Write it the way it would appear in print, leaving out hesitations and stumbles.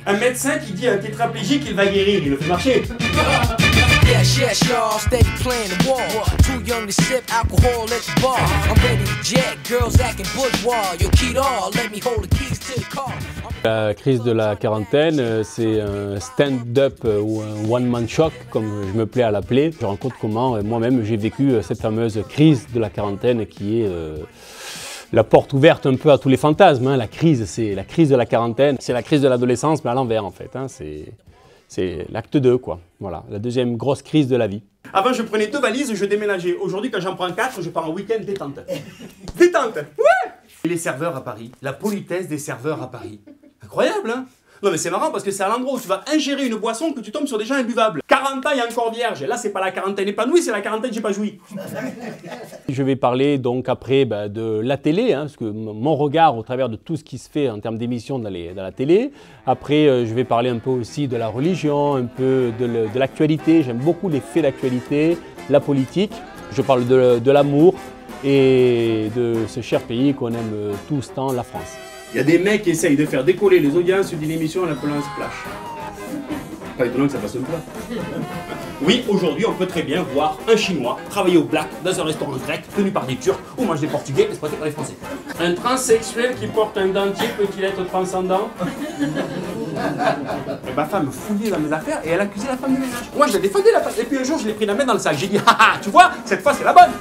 Un médecin qui dit à un tétraplégique qu'il va guérir, il le fait marcher. Yes, yes, y'all, steady playing the wall. Too young to sip alcohol at the bar. I'm ready to jet, girls acting bourgeois. Yo, Keto, let me hold the keys to the car. La crise de la quarantaine, c'est un stand-up ou un one-man shock, comme je me plais à l'appeler. Je rencontre comment moi-même j'ai vécu cette fameuse crise de la quarantaine qui est la porte ouverte un peu à tous les fantasmes. Hein. La crise, c'est la crise de la quarantaine, c'est la crise de l'adolescence, mais à l'envers en fait. Hein. C'est l'acte 2, quoi. Voilà, la deuxième grosse crise de la vie. Avant, je prenais 2 valises, je déménageais. Aujourd'hui, quand j'en prends 4, je pars en week-end détente. Détente. Ouais. Et les serveurs à Paris, la politesse des serveurs à Paris. Incroyable, hein? Non mais c'est marrant parce que c'est à l'endroit où tu vas ingérer une boisson que tu tombes sur des gens imbuvables. 40 ans et encore vierge. Là, c'est pas la quarantaine épanouie, c'est la quarantaine j'ai pas joui. Je vais parler donc après de la télé, hein, parce que mon regard au travers de tout ce qui se fait en termes d'émissions dans la télé. Après, je vais parler un peu aussi de la religion, un peu de l'actualité. J'aime beaucoup les faits d'actualité, la politique. Je parle de l'amour et de ce cher pays qu'on aime tous tant, la France. Il y a des mecs qui essayent de faire décoller les audiences d'une émission en l'appelant un splash. Pas étonnant que ça fasse un plat. Oui, aujourd'hui, on peut très bien voir un Chinois travailler au black dans un restaurant grec tenu par des Turcs ou mange des Portugais exploités par les Français. Un transsexuel qui porte un dentier peut-il être transcendant? Ma femme fouillait dans mes affaires et elle accusait la femme de ménage. Moi, je la défendais la femme. Et puis un jour, je l'ai pris la main dans le sac. J'ai dit, haha, tu vois, cette fois, c'est la bonne.